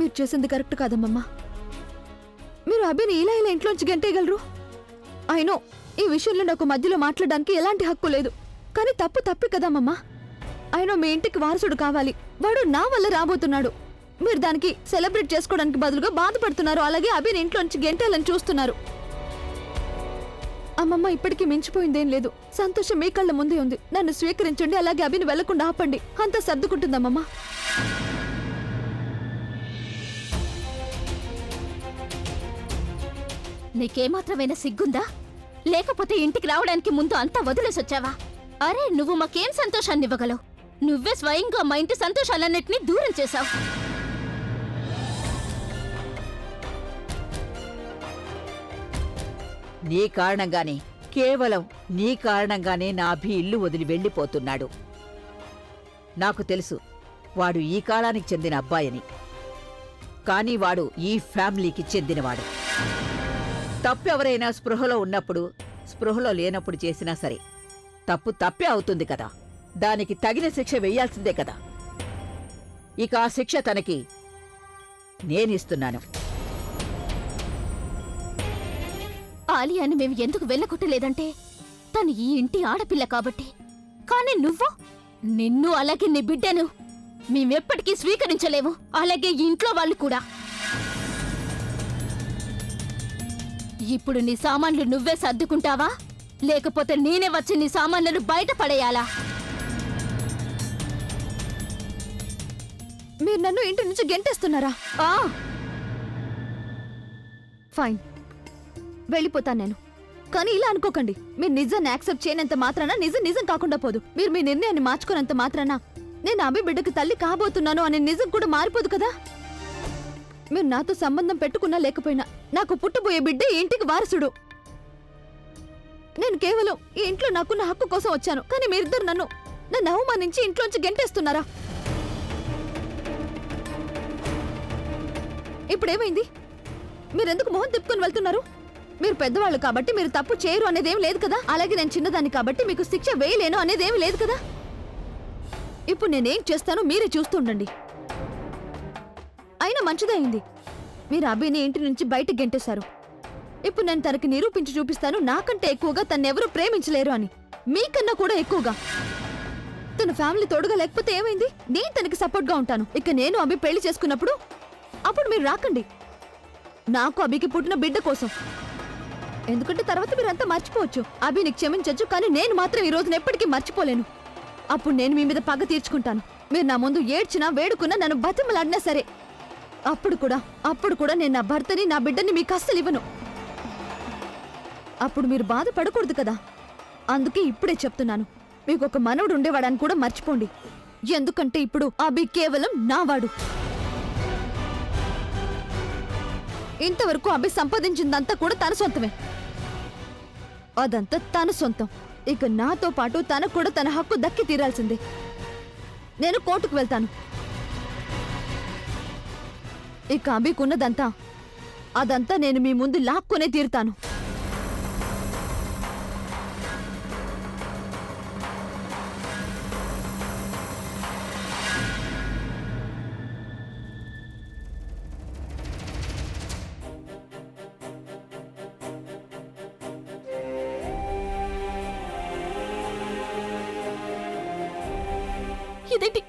మీరు చేసింది కరెక్ట్ కాదమ్మమ్మా. మీరు అభిని ఇలా ఇలా ఇంట్లోంచి గంటేయగలరు? అయినో ఈ విషయంలో నాకు మధ్యలో మాట్లాడడానికి ఎలాంటి హక్కు లేదు. కానీ తప్పు తప్పే కదమ్మమ్మా. అయినో మీ ఇంటికి వారసుడు కావాలి, వాడు నా వల్ల రాబోతున్నాడు. మీరు దానికి సెలబ్రేట్ చేసుకోవడానికి బదులుగా బాధపడుతున్నారు. అలాగే అభిని ఇంట్లోంచి గంటేయాలని చూస్తున్నారు. అమ్మమ్మ ఇప్పటికీ మించిపోయిందేం లేదు. సంతోషం మీ కళ్ళ ముందే ఉంది. నన్ను స్వీకరించండి, అలాగే అభిని వెళ్లకుండా ఆపండి. అంతా సర్దుకుంటుందమ్మమ్మ. నీకేమాత్రమైనా సిగ్గుందా? లేకపోతే ఇంటికి రావడానికి ముందు అంతా వదిలేసొచ్చావా? అరే, నువ్వు మాకేం సంతోషాన్ని ఇవ్వగలవు? నువ్వే స్వయంగా మా ఇంటి సంతోషాలన్నిటినీ దూరం చేశావు. నీ కారణంగానే, కేవలం నీ కారణంగానే నా అభి ఇల్లు వదిలి వెళ్ళిపోతున్నాడు. నాకు తెలుసు వాడు ఈ కాలానికి చెందిన అబ్బాయని, కానీ వాడు ఈ ఫ్యామిలీకి చెందినవాడు. తప్పెవరైనా స్పృహలో ఉన్నప్పుడు, స్పృహలో లేనప్పుడు చేసినా సరే తప్పు తప్పే అవుతుంది కదా. దానికి తగిన శిక్ష వెయ్యాల్సిందే కదా. ఇక ఆ శిక్ష తనకి నేనిస్తున్నాను. ఆలియాని మేము ఎందుకు వెళ్ళగొట్టలేదంటే తను ఈ ఇంటి ఆడపిల్ల కాబట్టి. కానీ నువ్వు, నిన్ను అలాగే నీ బిడ్డను మేమెప్పటికీ స్వీకరించలేము. అలాగే ఈ ఇంట్లో వాళ్ళు కూడా. ఇప్పుడు నీ సామాన్లు నువ్వే సర్దుకుంటావా, లేకపోతే నేనే వచ్చి నీ సామాన్లను బయట పడేయాలా? మీరు నన్ను ఇంటి నుంచి గెంటేస్తున్నారా? ఫైన్, వెళ్ళిపోతాను నేను. కానీ ఇలా అనుకోకండి, మీరు నిజాన్ని యాక్సెప్ట్ చేయనంత మాత్రాన నిజం నిజం కాకుండా పోదు. మీరు మీ నిర్ణయాన్ని మార్చుకున్నంత మాత్రాన నేను అభి బిడ్డకు తల్లి కాబోతున్నాను అనే నిజం కూడా మారిపోదు కదా. మీరు నాతో సంబంధం పెట్టుకున్నా లేకపోయినా నాకు పుట్టబోయే బిడ్డ ఈ ఇంటికి వారసుడు. నేను కేవలం ఈ ఇంట్లో నాకున్న హక్కు కోసం వచ్చాను. కానీ మీరిద్దరు నన్ను అవమానించి ఇంట్లోంచి గెంటేస్తున్నారా? ఇప్పుడేమైంది? మీరెందుకు మొహం తిప్పుకొని వెళ్తున్నారు? మీరు పెద్దవాళ్ళు కాబట్టి మీరు తప్పు చేయరు అనేదేం లేదు కదా. అలాగే నేను చిన్నదాన్ని కాబట్టి మీకు శిక్ష వేయలేను అనేదేమి లేదు కదా. ఇప్పుడు నేనేం చేస్తానో మీరే చూస్తుండండి. అయినా మంచిదైంది, మీరు అభిని ఇంటి నుంచి బయటకు గెంటేశారు. ఇప్పుడు నేను తనకి నిరూపించి చూపిస్తాను నాకంటే ఎక్కువగా తన్నెవరూ ప్రేమించలేరు అని. మీకన్నా కూడా ఎక్కువగా. తన ఫ్యామిలీ తోడుగా లేకపోతే ఏమైంది? నేను తనకి సపోర్ట్గా ఉంటాను. ఇక నేను అభి పెళ్లి చేసుకున్నప్పుడు అప్పుడు మీరు రాకండి. నాకు అభికి పుట్టిన బిడ్డ కోసం. ఎందుకంటే తర్వాత మీరంతా మర్చిపోవచ్చు. అభిని క్షమించొచ్చు, కానీ నేను మాత్రం ఈ రోజున ఎప్పటికీ మర్చిపోలేను. అప్పుడు నేను మీ మీద పగ తీర్చుకుంటాను. మీరు నా ముందు ఏడ్చినా వేడుకున్నా నన్ను బతిమలాడినా సరే అప్పుడు కూడా నేను నా భర్తని నా బిడ్డని మీకు అస్సలు ఇవ్వను. అప్పుడు మీరు బాధపడకూడదు కదా. అందుకే ఇప్పుడే చెప్తున్నాను, మీకు ఒక మనవడు ఉండేవాడని కూడా మర్చిపోండి. ఎందుకంటే ఇప్పుడు అభి కేవలం నావాడు. ఇంతవరకు అభి సంపాదించిందంతా కూడా తన సొంతమే. అదంతా తన సొంతం. ఇక నాతో పాటు తనకు కూడా తన హక్కు దక్కి తీరాల్సిందే. నేను కోర్టుకు వెళ్తాను. ఇక అభికున్నదంతా అదంతా నేను మీ ముందు లాక్కునే తీరుతాను. ఇదేంటి?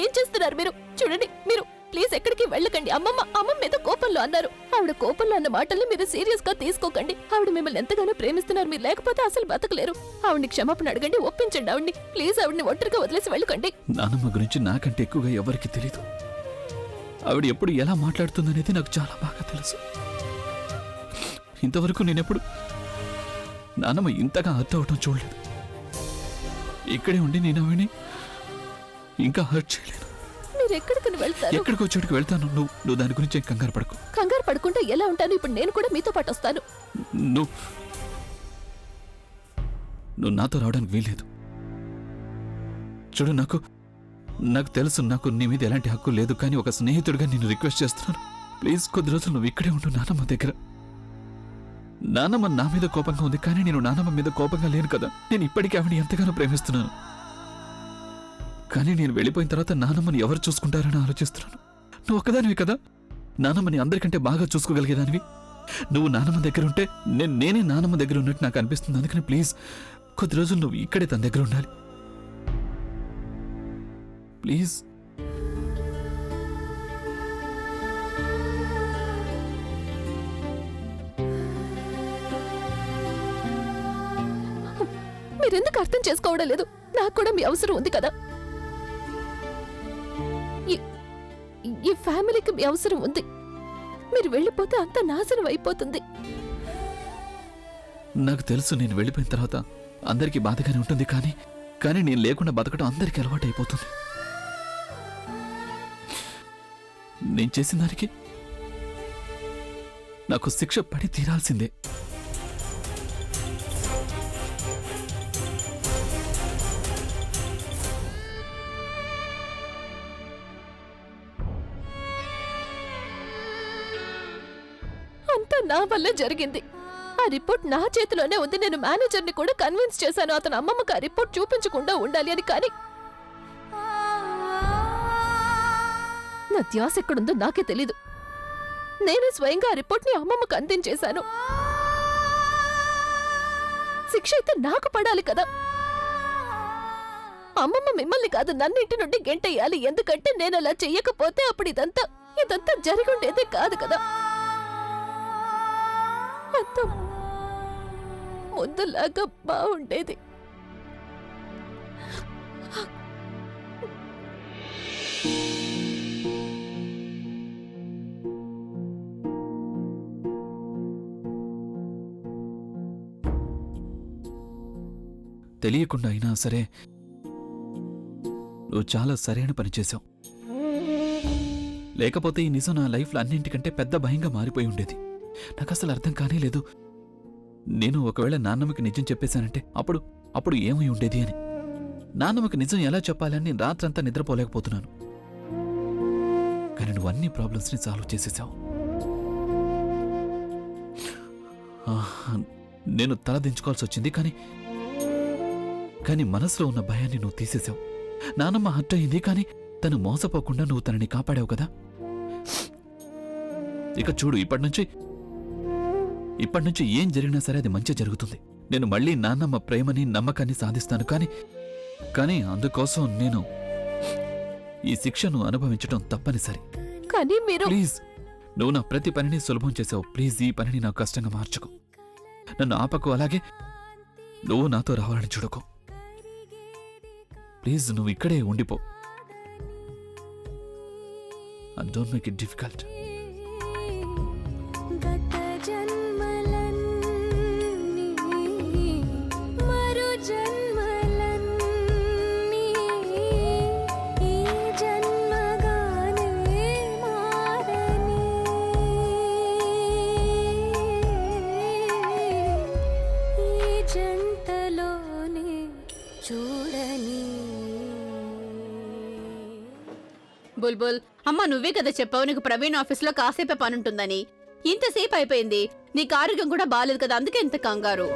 ఏం చేస్తున్నారు మీరు? చూడండి, మీరు ప్లీజ్ ఎక్కడికి వెళ్ళకండి. అమ్మమ్మ మీద కోపంలో అన్నారు. ఆవిడ కోపంలో అన్న మాటల్ని మీరు సీరియస్ గా తీసుకోకండి. ఆవిడ మిమ్మల్ని ఎంతగానో ప్రేమిస్తున్నారు. మీరు లేకపోతే అసలు బతకలేరు. ఆవిడ్ని క్షమాపణ అడగండి, ఒప్పించండి ఆవిడ్ని. ప్లీజ్ ఆవిడ్ని ఒంటరిగా వదిలేసి వెళ్ళకండి. నానమ్మ గురించి నాకంటే ఎక్కువగా ఎవరికి తెలీదు. ఆవిడ ఎప్పుడు ఎలా మాట్లాడుతుందనేది నాకు చాలా బాగా తెలుసు. ఇంతవరకు నేనెప్పుడు నానమ్మ ఇంతగా హర్ట్ అవటం చూడలేదు. ఇక్కడే ఉండి నేను ఆవిడ్ని ఇంకా హర్ట్ చేయలేను. మీరు ఎక్కడికని వెళ్తారు? ఎక్కడికో చోటుకు వెళ్తాను. నువ్వు దాని గురించి కంగారు పడకు. కంగారు పడుకుంటే ఎలా ఉంటాను? ఇప్పుడు నేను కూడా మీతో పాటు వస్తాను. నువ్వు నాతో రావడానికి వీల్లేదు. చూడు, నాకు తెలుసు నాకు నీ మీద ఎలాంటి హక్కు లేదు. కానీ ఒక స్నేహితుడిగా నేను రిక్వెస్ట్ చేస్తున్నాను. ప్లీజ్ కొద్ది రోజులు నువ్వు ఇక్కడే ఉండు నానమ్మ దగ్గర. నానమ్మ నా మీద కోపంగా ఉంది, కానీ నేను నానమ్మ మీద కోపంగా లేను కదా. నేను ఇప్పటికీ ఆవిడ ఎంతగానో ప్రేమిస్తున్నాను. కానీ నేను వెళ్ళిపోయిన తర్వాత నానమ్మని ఎవరు చూసుకుంటారని ఆలోచిస్తున్నాను. నువ్వు ఒక్కదానివి కదా. నానమ్మని అందరికంటే బాగా చూసుకోగలిగేదానివి. నువ్వు నానమ్మ దగ్గర ఉంటే నేనే నానమ్మ దగ్గర ఉన్నట్టు నాకు అనిపిస్తుంది. అందుకని ప్లీజ్ కొద్ది రోజులు నువ్వు ఇక్కడే తన దగ్గర ఉండాలి ప్లీజ్. మీరెందుకు అర్థం చేసుకోవడం లేదు? నాకు కూడా మీ అవసరం ఉంది కదా. ఈ ఫ్యామిలీకి మీ అవసరం ఉంది. మీరు వెళ్ళిపోతే అంత నాశనం అయిపోతుంది. నాకు తెలుసు నేను వెళ్ళిపోయిన తర్వాత అందరికీ బాధగానే ఉంటుంది, కానీ నేను లేకుండా బతకడం అందరికీ అలవాటు అయిపోతుంది. నేను చేసిన దానికి నాకు శిక్ష పడి తీరాల్సిందే. అంతా నా వల్ల జరిగింది. ఆ రిపోర్ట్ నా చేతిలోనే ఉంది. నేను మేనేజర్ని కూడా కన్విన్స్ చేశాను అతను అమ్మమ్మకి ఆ రిపోర్ట్ చూపించకుండా ఉండాలి అని. కానీ నా ధ్యాస ఎక్కడుందో నాకే తెలీదు. నేనే స్వయంగా ఆ రిపోర్ట్ని అమ్మమ్మకు అందించేశాను. శిక్ష అయితే నాకు పడాలి కదా. అమ్మమ్మ మిమ్మల్ని కాదు నన్ను ఇంటి నుండి గెంటేయాలి. ఎందుకంటే నేను అలా చెయ్యకపోతే అప్పుడు ఇదంతా జరిగుండేదే కాదు కదా. అంతా ముందులాగా బాగుండేది. తెలియకుండా అయినా సరే నువ్వు చాలా సరైన పని చేశావు. లేకపోతే ఈ నిజం నా లైఫ్లో అన్నింటికంటే పెద్ద భయంగా మారిపోయి ఉండేది. నాకు అసలు అర్థం కానే లేదు. నేను ఒకవేళ నాన్నమ్మకి నిజం చెప్పేశానంటే అప్పుడు ఏమై ఉండేది అని. నాన్నమ్మకి నిజం ఎలా చెప్పాలని నేను రాత్రంతా నిద్రపోలేకపోతున్నాను. కానీ నువ్వు అన్ని ప్రాబ్లమ్స్ని సాల్వ్ చేసేసావు. నేను తల దించుకోవాల్సి వచ్చింది, కానీ మనసులో ఉన్న భయాన్ని నువ్వు తీసేశావు. నానమ్మ హర్ట్ అయింది, కానీ తను మోసపోకుండా నువ్వు తనని కాపాడావు కదా. ఇక చూడు, ఇప్పటి నుంచి ఏం జరిగినా సరే అది మంచి జరుగుతుంది. నేను మళ్ళీ నాన్నమ్మ ప్రేమని నమ్మకాన్ని సాధిస్తాను. కానీ అందుకోసం నేను ఈ శిక్షను అనుభవించడం తప్పనిసరి. కానీ మీరు ప్లీజ్, నువ్వు నా ప్రతి పనిని సులభం చేసావు. ప్లీజ్ ఈ పనిని నాకు కష్టంగా మార్చకు. నన్ను ఆపకు. అలాగే నువ్వు నాతో రావాలని చూడకు. ప్లీజ్ నువ్వు ఇక్కడే ఉండిపో. And don't make it difficult. బుల్బుల్, అమ్మా నువ్వే కదా చెప్పావు నీకు ప్రవీణ్ ఆఫీస్లో కాసేపే పనుంటుందని. ఇంతసేపు అయిపోయింది. నీకు ఆరోగ్యం కూడా బాలేదు కదా, అందుకే ఇంత కంగారు.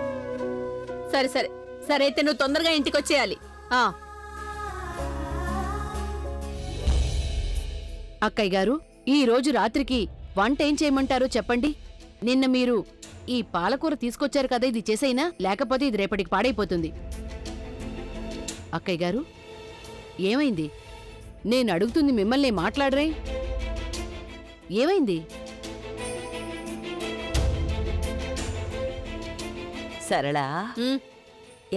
సరే అయితే నువ్వు తొందరగా ఇంటికి వచ్చేయాలి. అక్కయ్య గారు, ఈ రోజు రాత్రికి వంట ఏం చేయమంటారో చెప్పండి. నిన్న మీరు ఈ పాలకూర తీసుకొచ్చారు కదా, ఇది చేసేయినా? లేకపోతే ఇది రేపటికి పాడైపోతుంది. అక్కయ్య గారు, ఏమైంది? నేను అడుగుతుంది మిమ్మల్ని, మాట్లాడరే. ఏమైంది? సరళా,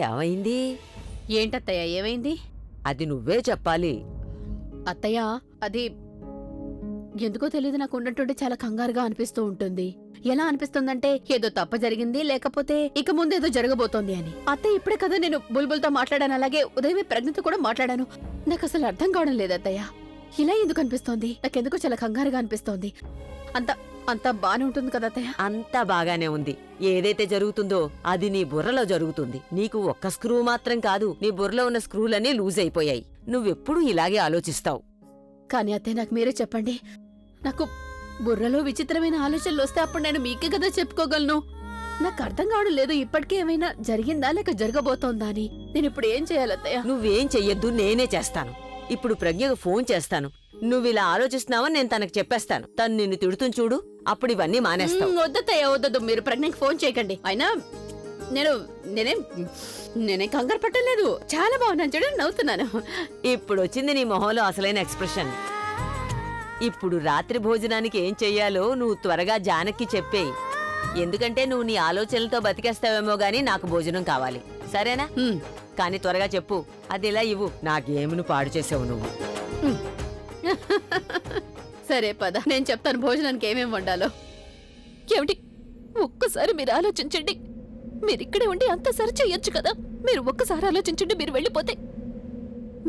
ఏమైంది? ఏంటత్తయ్య ఏమైంది? అది నువ్వే చెప్పాలి. అత్తయ్య, అది ఎందుకో తెలియదు, నాకు ఉన్నట్టుండి చాలా కంగారుగా అనిపిస్తూ ఉంటుంది. ఎలా అనిపిస్తుందంటే ఏదో తప్ప జరిగింది, లేకపోతే ఇక ముందేదో జరగబోతోంది అని. అత్తయ్య ఇప్పుడే కదా నేను బుల్బుల్తో మాట్లాడాను, అలాగే ఉదయమే ప్రజ్ఞతో కూడా మాట్లాడాను. నాకు అసలు అర్థం కావడం లేదు అత్తయ్య. ఇలా ఎందుకు అనిపిస్తోంది? నాకెందుకో చాలా కంగారుగా అనిపిస్తోంది. అంతా బానే ఉంటుంది కదా అత్తయ్య? అంతా బాగానే ఉంది. ఏదైతే జరుగుతుందో అది నీ బుర్రలో జరుగుతుంది. నీకు ఒక్క స్క్రూ మాత్రం కాదు, నీ బుర్రలో ఉన్న స్క్రూలన్నీ లూజ్ అయిపోయాయి. నువ్వెప్పుడూ ఇలాగే ఆలోచిస్తావు. కానీ అత్తయ్య, నాకు మీరే చెప్పండి. నాకు బుర్రలో విచిత్రమైన ఆలోచనలు వస్తే అప్పుడు నేను మీకే కదా చెప్పుకోగలను. నాకు అర్థం కావడం లేదు, ఇప్పటికే ఏమైనా జరిగిందా లేక జరగబోతోందా అని. నేను ఇప్పుడు ఏం చేయాలి అత్తయ్య? నువ్వేం చెయ్యొద్దు, నేనే చేస్తాను. ఇప్పుడు ప్రజ్ఞకు ఫోన్ చేస్తాను. నువ్విలా ఆలోచిస్తున్నావని నేను తనకు చెప్పేస్తాను. తను నిన్ను తిడుతుని చూడు, అప్పుడు ఇవన్నీ మానేస్తావు. వద్దతయ్య వద్దదు, మీరు ప్రజ్ఞకి ఫోన్ చేయకండి. అయినా నేనేం కంగారు పట్టలేదు. చాలా బాగున్నాను చూడండి, నవ్వుతున్నాను. ఇప్పుడు వచ్చింది నీ మొహంలో అసలైన ఎక్స్ప్రెషన్. ఇప్పుడు రాత్రి భోజనానికి ఏం చెయ్యాలో నువ్వు త్వరగా జానకి చెప్పేయి. ఎందుకంటే నువ్వు నీ ఆలోచనలతో బతికేస్తావేమో గానీ నాకు భోజనం కావాలి, సరేనా? కానీ త్వరగా చెప్పు. అది ఇలా ఇవ్వు. నా గేమ్ను పాడు చేసావు నువ్వు. సరే పద, నేను చెప్తాను భోజనానికి ఏమేమి వండాలో. ఏమిటి, ఒక్కసారి మీరు ఆలోచించండి. మీరిక్కడే ఉండి అంతా సరి చెయ్యొచ్చు కదా. మీరు ఒక్కసారి ఆలోచించండి. మీరు వెళ్ళిపోతే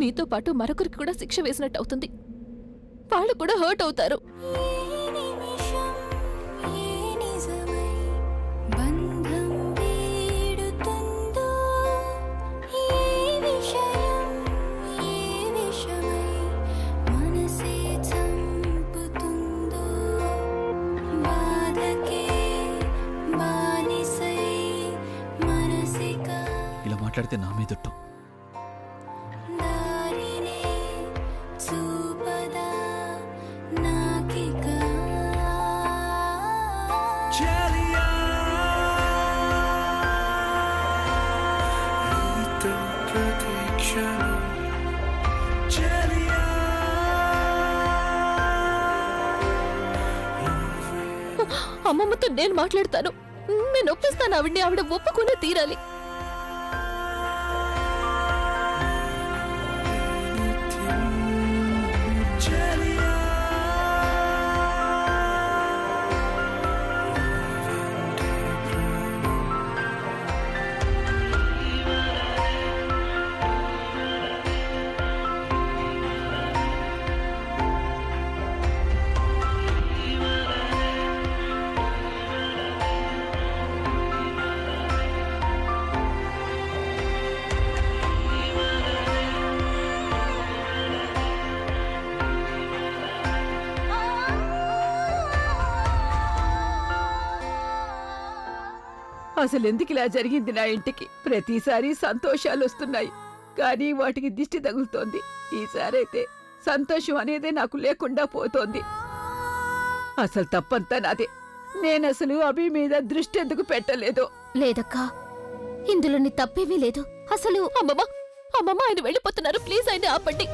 మీతో పాటు మరొకరికి కూడా శిక్ష వేసినట్టు అవుతుంది. వాళ్ళు కూడా హర్ట్ అవుతారు. ఇలా మాట్లాడితే నా మీదొట్టు. అమ్మమ్మతో నేను మాట్లాడతాను. నేను ఒప్పిస్తాను ఆవిడ్ని. ఆవిడ ఒప్పుకునే తీరాలి. అసలు ఎందుకు ఇలా జరిగింది నా ఇంటికి? ప్రతిసారి సంతోషాలు వస్తున్నాయి, కానీ వాటికి దిష్టి తగులుతోంది. ఈసారైతే సంతోషం అనేదే నాకు లేకుండా పోతోంది. అసలు తప్పంతా నాదే. నేనసలు అభి మీద దృష్టి ఎందుకు పెట్టలేదో. లేదక్కా, ఇందులో నీ తప్పేమీ లేదు. అసలు అమ్మమ్మ ఆయన వెళ్ళిపోతున్నారు. ప్లీజ్ ఆయన ఆపండి.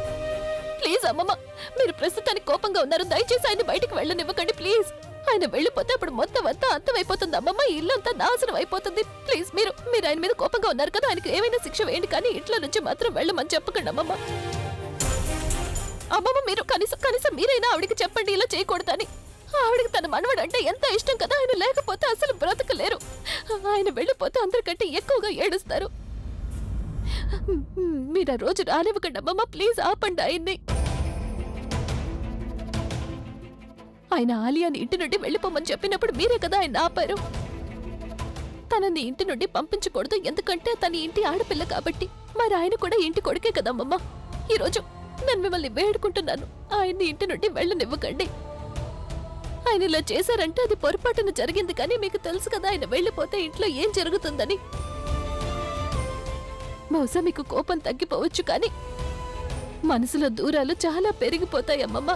ప్లీజ్ అమ్మమ్మ, మీరు ప్రస్తుతానికి కోపంగా ఉన్నారు. దయచేసి ఆయన బయటికి వెళ్ళనివ్వకండి ప్లీజ్. ఆయన వెళ్ళిపోతే అప్పుడు మొత్తం అంతా అంతమైపోతుంది అమ్మమ్మ. ఇల్లంతా నాశనం అయిపోతుంది. ప్లీజ్ మీరు ఆయన మీద కోపంగా ఉన్నారు కదా, ఆయనకు ఏమైనా శిక్ష వేయండి, కానీ ఇంట్లో నుంచి మాత్రం వెళ్ళమని చెప్పకండి అమ్మమ్మ. అమ్మమ్మ మీరు కనీసం మీరైనా ఆవిడికి చెప్పండి ఇలా చేయకూడదని. ఆవిడికి తన మనవడు అంటే ఎంత ఇష్టం కదా. ఆయన లేకపోతే అసలు బ్రతకలేరు. ఆయన వెళ్ళిపోతే అందరికంటే ఎక్కువగా ఏడుస్తారు. మీరు ఆ రోజు రానివ్వకండి అమ్మమ్మ. ప్లీజ్ ఆపండి ఆయన్ని. ఆయన ఆలియాని ఇంటి నుండి వెళ్ళిపోమని చెప్పినప్పుడు మీరే కదా ఆయన ఆపారు. తనని ఇంటి నుండి పంపించకూడదు, ఎందుకంటే తన ఇంటి ఆడపిల్ల కాబట్టి. మరి ఆయన కూడా ఇంటి కొడుకే కదమ్మమ్మ. ఈరోజు నేను మిమ్మల్ని వేడుకుంటున్నాను, ఆయన్ని ఇంటి నుండి వెళ్ళనివ్వకండి. ఆయన ఇలా చేశారంటే అది పొరపాటున జరిగింది, కానీ మీకు తెలుసు కదా ఆయన వెళ్ళిపోతే ఇంట్లో ఏం జరుగుతుందని. బహుశా మీకు కోపం తగ్గిపోవచ్చు, కానీ మనసులో దూరాలు చాలా పెరిగిపోతాయి అమ్మమ్మ.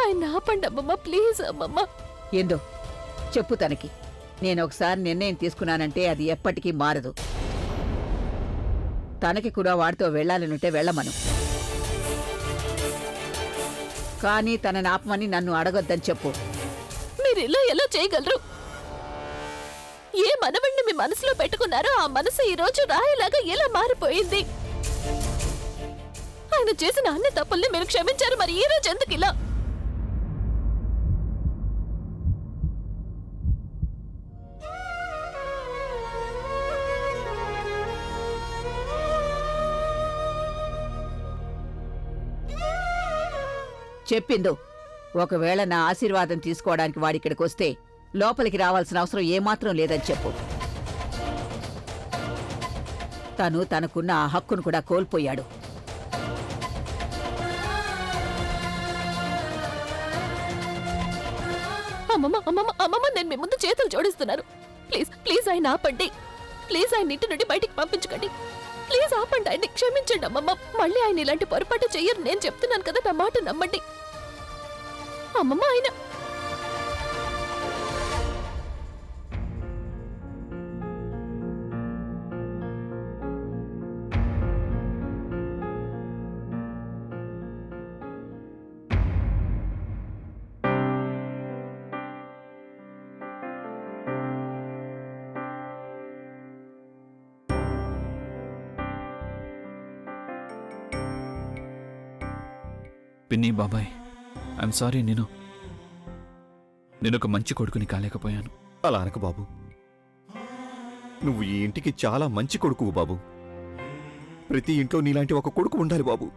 ఆయన ఆపండి అమ్మమ్మ, ప్లీజ్ అమ్మమ్మ. ఏందో చెప్పు తనకి. నేనొకసారి నిర్ణయం తీసుకున్నానంటే అది ఎప్పటికీ మారదు. తనకి కూడా వాడితో వెళ్లాలనుంటే వెళ్ళమను, కానీ తనని ఆపమని నన్ను అడగొద్దని చెప్పు. మీరు ఇలా ఎలా చేయగలరు? ఏ మనవణ్ణి మీ మనసులో పెట్టుకున్నారో ఆ మనసు ఈ రోజు రాయిలాగా ఎలా మారిపోయింది? ఆయన చేసిన అన్ని తప్పుల్ని మీరు క్షమించారు, మరి ఈ రోజు ఎందుకు ఇలా? చెప్పిందో, ఒకవేళ నా ఆశీర్వాదం తీసుకోవడానికి వాడిక్కడికి వస్తే లోపలికి రావాల్సిన అవసరం ఏమాత్రం లేదని చెప్పు. తను తనకున్న ఆ హక్కును కూడా కోల్పోయాడు. అమ్మమ్మ నేను మీ ముందు చేతులు జోడిస్తున్నాను. ప్లీజ్ ఆయన ఆపండి. ప్లీజ్ ఆయన ఇంటి నుండి బయటికి పంపించకండి. ప్లీజ్ ఆపండి ఆయన్ని, క్షమించండి అమ్మమ్మ. మళ్ళీ ఆయన ఇలాంటి పొరపాటు చెయ్యరు, నేను చెప్తున్నాను కదా, నా మాట నమ్మండి అమ్మమ్మ. ఆయన పిన్ని, బాబాయ్, ఐఎమ్ సారీ. నేను ఒక మంచి కొడుకుని కాలేకపోయాను. అలా అనకు బాబు. నువ్వు ఈ ఇంటికి చాలా మంచి కొడుకువు బాబు. ప్రతి ఇంట్లో నీలాంటి ఒక కొడుకు ఉండాలి బాబు.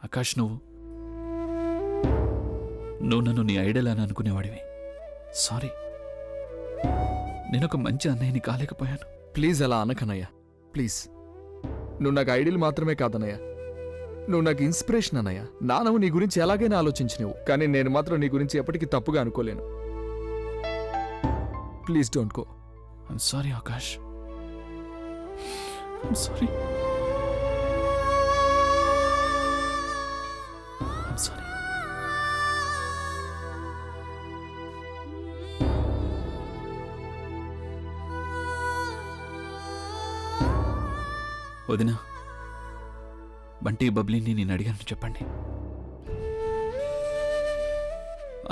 ఆకాష్, నువ్వు నన్ను నీ ఐడల్ అని అనుకునేవాడివి. సారీ, నేను ఒక మంచి అన్నయ్యని కాలేకపోయాను. ప్లీజ్ అలా అనకనయ్య, ప్లీజ్. నువ్వు నాకు ఐడియల్ మాత్రమే కాదన్నయ్య, నువ్వు నాకు ఇన్స్పిరేషన్ అన్నయ్య. నానవు నీ గురించి ఎలాగైనా ఆలోచించినవు, కానీ నేను మాత్రం నీ గురించి ఎప్పటికీ తప్పుగా అనుకోలేను. Please don't go. I'm sorry Akash, I'm sorry. I'm sorry. వదినా, బంటి బబ్లీని నేను అడిగాను చెప్పండి.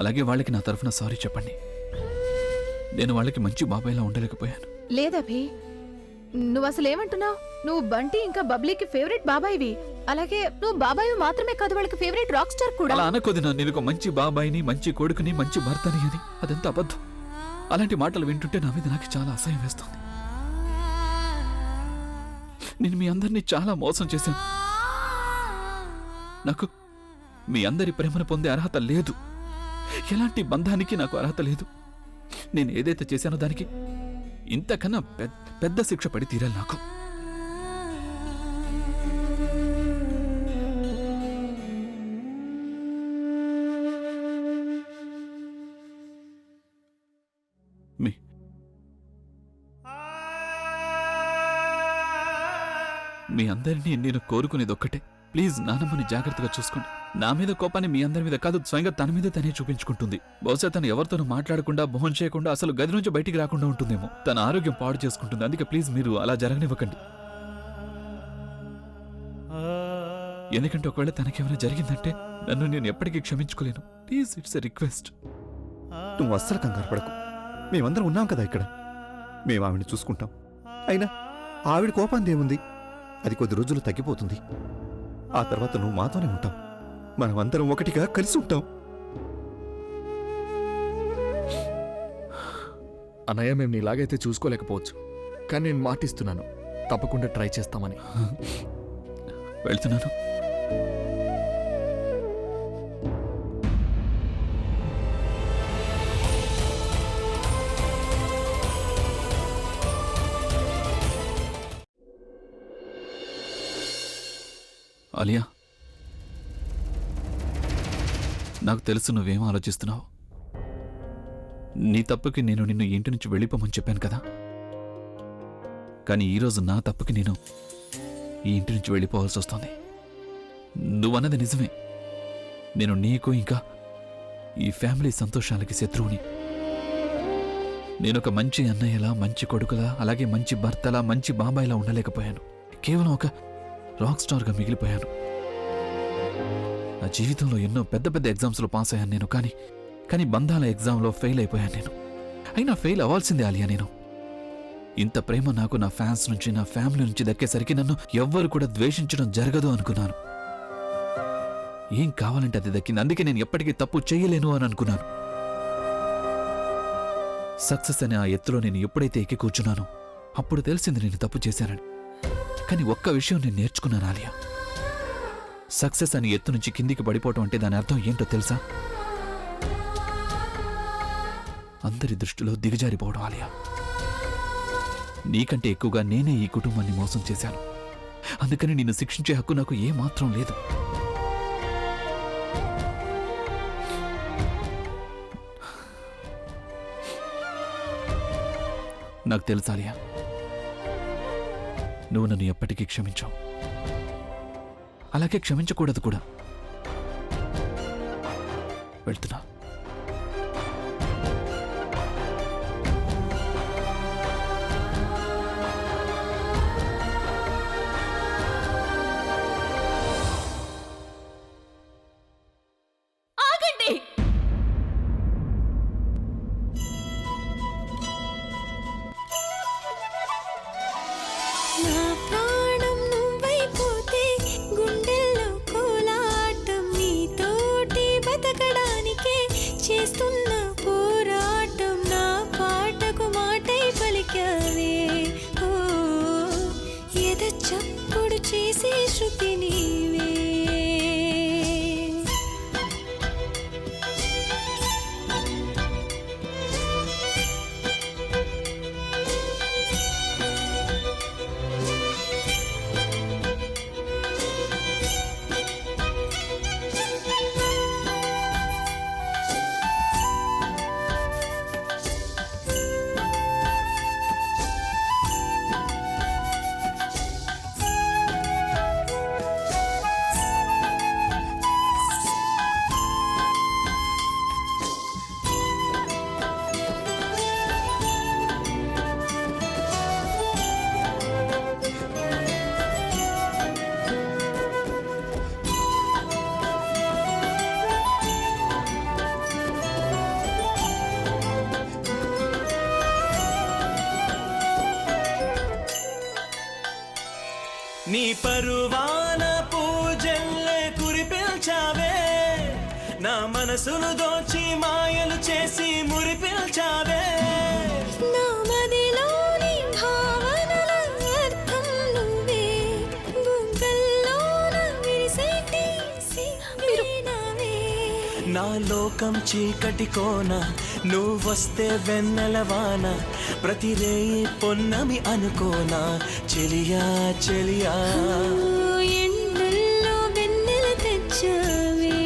అలాగే వాళ్ళకి నా తరఫున సారీ చెప్పండి. నేను వాళ్ళకి మంచి బాబాయ్లా ఉండలేకపోయాను. లేదభి, నువ్వు అసలు ఏమంటున్నావు? నువ్వు బంటి ఇంకా బబ్లీకి ఫేవరెట్ బాబాయివి. అలాగే నువ్వు బాబాయి మాత్రమే కాదు, వాళ్ళకి ఫేవరెట్ రాక్ స్టార్ కూడా. అలా అనకొదినా, నేను ఒక మంచి బాబాయిని, మంచి కొడుకుని, మంచి భర్తని అని. అదంతా అబద్ధం. అలాంటి మాటలు వింటుంటే నా మీద నాకు చాలా అసహ్యం వేస్తుంది. నేను మీ అందరినీ చాలా మోసం చేశాను. నాకు మీ అందరి ప్రేమను పొందే అర్హత లేదు. ఎలాంటి బంధానికి నాకు అర్హత లేదు. నేను ఏదైతే చేశానో దానికి ఇంతకన్నా పెద్ద శిక్ష పడి తీరాలి నాకు. మీ అందరినీ నేను కోరుకునేది ఒక్కటే, ప్లీజ్ నానమ్మని జాగ్రత్తగా చూసుకోండి. నా మీద కోపాన్ని మీ అందరి మీద కాదు, స్వయంగా తన మీద తనే చూపించుకుంటుంది. బహుశా తను ఎవరితోనూ మాట్లాడకుండా, భోజనం చేయకుండా, అసలు గది నుంచి బయటికి రాకుండా ఉంటుందేమో. తన ఆరోగ్యం పాడు చేసుకుంటుంది. అందుకే ప్లీజ్ మీరు అలా జరగనివ్వకండి. ఎందుకంటే ఒకవేళ తనకేమైనా జరిగిందంటే నన్ను నేను ఎప్పటికీ క్షమించుకోలేను. Please, it's a request. నువ్వు అస్సలు కంగారు పడకు. మేమందరం ఉన్నాం కదా ఇక్కడ. మేము ఆవిడని చూసుకుంటాం. అయినా ఆవిడ కోపందేముంది? అది కొద్ది రోజులు తగ్గిపోతుంది. ఆ తర్వాత నువ్వు మాతోనే ఉంటావు. మనమందరం ఒకటిగా కలిసి ఉంటాం. అన్నయ్య, మేము నీలాగైతే చూసుకోలేకపోవచ్చు, కానీ నేను మాటిస్తున్నాను, తప్పకుండా ట్రై చేస్తామని. వెళ్తున్నాను. ఆలియా, నాకు తెలుసు నువ్వేం ఆలోచిస్తున్నావు. నీ తప్పుకి నేను నిన్ను ఇంటి నుంచి వెళ్ళిపోమని చెప్పాను కదా. కానీ ఈరోజు నా తప్పుకి నేను ఈ ఇంటి నుంచి వెళ్ళిపోవాల్సి వస్తుంది. నువ్వన్నది నిజమే. నేను నీకు ఇంకా ఈ ఫ్యామిలీ సంతోషాలకి శత్రువుని. నేనొక మంచి అన్నయ్యలా, మంచి కొడుకులా, అలాగే మంచి భర్తలా, మంచి బాబాయిలా ఉండలేకపోయాను. కేవలం ఒక రాక్ స్టార్గా మిగిలిపోయాను. నా జీవితంలో ఎన్నో పెద్ద పెద్ద ఎగ్జామ్స్లో పాస్ అయ్యాను నేను. కానీ బంధాల ఎగ్జామ్లో ఫెయిల్ అయిపోయాను నేను. అయినా ఫెయిల్ అవ్వాల్సిందే ఆలియా. నేను ఇంత ప్రేమ నాకు నా ఫ్యాన్స్ నుంచి, నా ఫ్యామిలీ నుంచి దక్కేసరికి నన్ను ఎవ్వరు కూడా ద్వేషించడం జరగదు అనుకున్నాను. ఏం కావాలంటే అది దక్కింది. అందుకే నేను ఎప్పటికీ తప్పు చేయలేను అని అనుకున్నాను. సక్సెస్ అనే ఆ ఎత్తులో నేను ఎప్పుడైతే ఎక్కి కూర్చున్నానో అప్పుడు తెలిసింది నేను తప్పు చేశానని. కానీ ఒక్క విషయం నేను నేర్చుకున్నాను ఆలియా. సక్సెస్ అని ఎత్తు నుంచి కిందికి పడిపోవటం అంటే దాని అర్థం ఏంటో తెలుసా? అందరి దృష్టిలో దిగజారిపోవడం ఆలియా. నీకంటే ఎక్కువగా నేనే ఈ కుటుంబాన్ని మోసం చేశాను. అందుకని నిన్ను శిక్షించే హక్కు నాకు ఏమాత్రం లేదు. నాకు తెలుసు ఆలియా, నువ్వు నన్ను ఎప్పటికీ క్షమించావు, అలాగే క్షమించకూడదు కూడా. వెళ్తున్నా. ఆగండి. నా ప్రాణం నువ్వైపోతే గుండెల్లో కోలాటం నీతోటి బతకడానికే చేస్తున్న పోరాటం నా పాటకు మాటై పలికావే ఓ ఎద చప్పుడు చేసే శృతి నీవే నీ పరువాన పూజల్లే కురిపిల్చావే, నా మనసును దోచి మాయలు చేసి మురిపిల్చావే. నా మదిలోని భావనల అర్థం నువ్వే బుగ్గల్లోన విరిసేటి సిగ్గునావే. నా లోకం చీకటి కోన నువ్వొస్తే వెన్నెలవాన, ప్రతి రేయి పొన్నమి అనుకోనా చెలియా చెలియా. ఎండల్లో వెన్నెల తెచ్చావే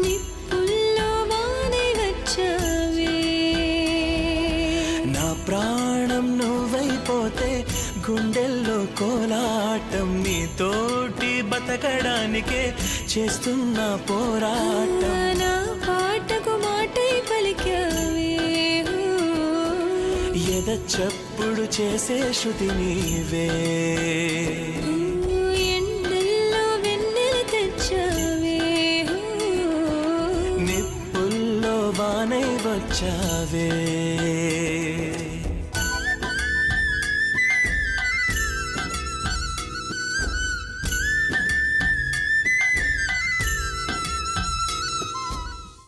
నిప్పుల్లో వానే వచ్చావే. నా ప్రాణం నువ్వైపోతే గుండెల్లో కోలాటం నీతోటి బతకడానికే చేస్తున్న పోరాటం నా పాటకు మాటై పలికావే ఎద చప్పుడు చేసే శృతి నీవే. ఎండల్లో వెన్నెల తెచ్చావే నిప్పుల్లో వానై వచ్చావే.